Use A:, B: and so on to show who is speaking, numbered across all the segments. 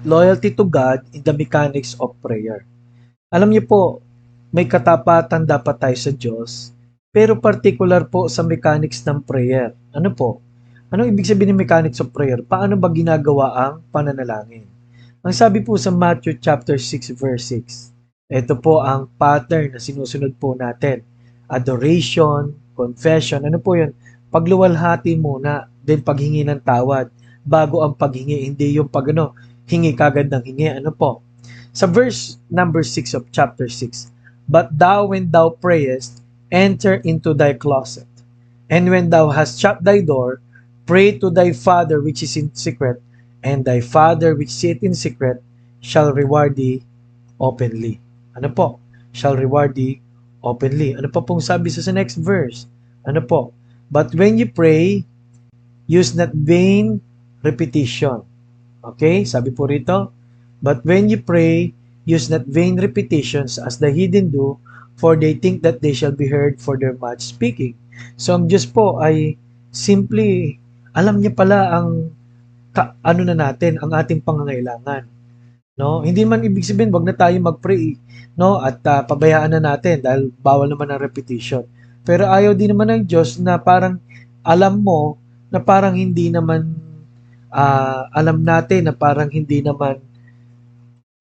A: Loyalty to God in the mechanics of prayer. Alam niyo po, may katapatan dapat tayo sa Diyos, pero particular po sa mechanics ng prayer. Ano po? Anong ibig sabihin ng mechanics of prayer? Paano ba ginagawa ang pananalangin? Ang sabi po sa Matthew chapter 6 verse 6, ito po ang pattern na sinusunod po natin. Adoration, confession, ano po yun? Pagluwalhati muna, then paghingi ng tawad, bago ang paghingi, hindi yung hingi kagad ng hingi, ano po? Sa verse number 6 of chapter 6, but thou when thou prayest, enter into thy closet, and when thou hast shut thy door, pray to thy Father which is in secret, and thy Father which sitteth in secret shall reward thee openly. Ano po? Shall reward thee openly. Ano pa pong sabi sa next verse? Ano po? But when you pray, use not vain repetition. Okay? Sabi po rito, but when you pray, use not vain repetitions as the heathen do, for they think that they shall be heard for their much speaking. So ang Diyos po ay simply, alam niya pala ang ano na natin, ang ating pangangailangan. No? Hindi man ibig sabihin, wag na tayo mag-pray, no? At pabayaan na natin dahil bawal naman ang repetition. Pero ayaw din naman ng Diyos na parang alam mo na parang hindi naman alam natin na parang hindi naman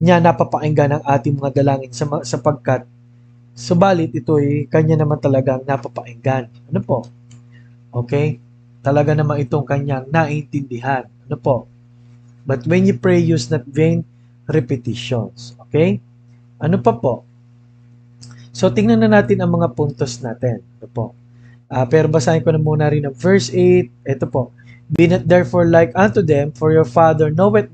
A: niya napapakinggan ang ating mga dalangin sapagkat subalit ito'y kanya naman talagang napapakinggan. Ano po? Okay? Talaga naman itong kanyang naintindihan. Ano po? But when you pray, use not vain repetitions. Okay? Ano pa po? So, tingnan na natin ang mga puntos natin. Ano po? Pero basahin ko na muna rin ang verse 8. Ito po. Be not therefore like unto them, for your Father knoweth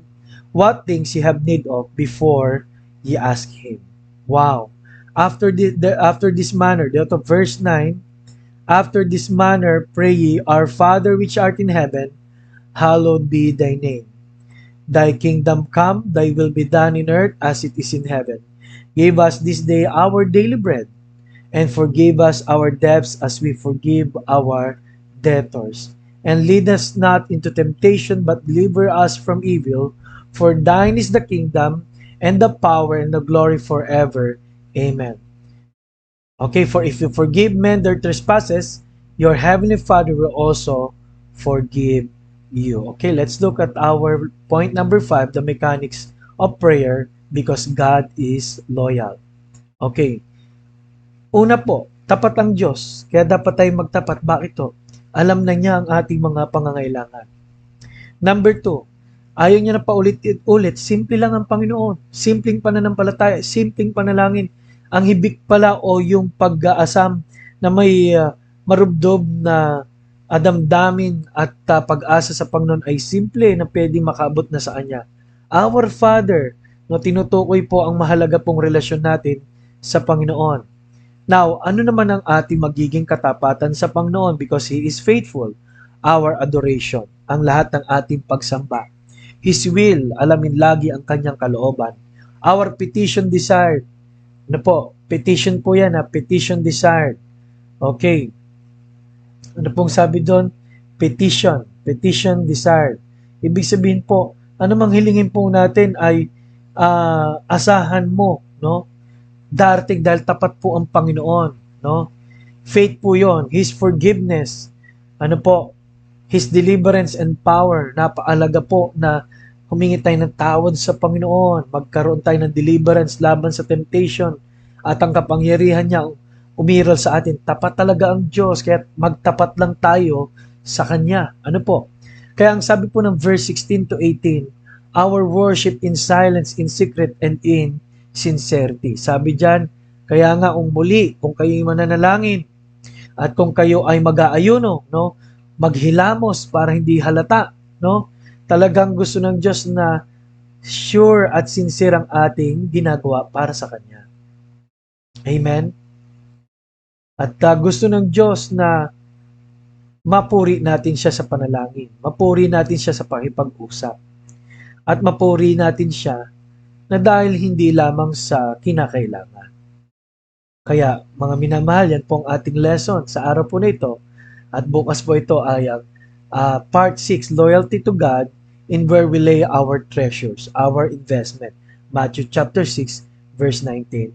A: what things ye have need of before ye ask Him. Wow. After this manner, dito verse 9, after this manner pray ye, our Father which art in heaven, hallowed be thy name. Thy kingdom come, thy will be done in earth as it is in heaven. Give us this day our daily bread, and forgive us our debts as we forgive our debtors. And lead us not into temptation, but deliver us from evil. For thine is the kingdom, and the power, and the glory forever. Amen. Okay, for if you forgive men their trespasses, your heavenly Father will also forgive you. Okay, let's look at our point number 5, the mechanics of prayer, because God is loyal. Okay, una po, tapat ang Diyos, kaya dapat tayong magtapat. Bakit to? Alam na niya ang ating mga pangangailangan. Number 2, ayaw niya na paulit-ulit, simple lang ang Panginoon. Simpleng pananampalataya, simpleng panalangin. Ang hibik pala o yung pag-aasam na may marubdob na adamdamin at pag-asa sa Panginoon ay simple na pwedeng makaabot na sa Kanya. Our Father, no, tinutukoy po ang mahalaga pong relasyon natin sa Panginoon. Now, ano naman ang ating magiging katapatan sa Panginoon because He is faithful? Our adoration, ang lahat ng ating pagsamba. His will, alamin lagi ang kanyang kalooban. Our petition desired. Ano po? Petition po yan, petition desired. Okay. Ano pong sabi doon? Petition. Petition desired. Ibig sabihin po, ano mang hilingin po natin ay asahan mo, no? Darating dahil tapat po ang Panginoon, no? Faith po 'yon, His forgiveness. Ano po? His deliverance and power. Napakalaga po na humingi tayo ng tawad sa Panginoon, magkaroon tayo ng deliverance laban sa temptation, at ang kapangyarihan niya umiral sa atin. Tapat talaga ang Diyos, kaya magtapat lang tayo sa Kanya. Ano po? Kaya ang sabi po ng verse 16 to 18, our worship in silence, in secret, and in sincerity. Sabi diyan, kaya nga kung muli, kung kayo'y mananalangin, at kung kayo ay mag-aayuno, no, maghilamos para hindi halata, no? Talagang gusto ng Diyos na sure at sincere ang ating ginagawa para sa Kanya. Amen? At gusto ng Diyos na mapuri natin siya sa panalangin, mapuri natin siya sa pakipag-usap, at mapuri natin siya na dahil hindi lamang sa kinakailangan. Kaya mga minamahal, yan po ang ating lesson sa araw po na ito. At bukas po ito ay ang part 6, Loyalty to God in where we lay our treasures, our investment. Matthew chapter 6, verse 19.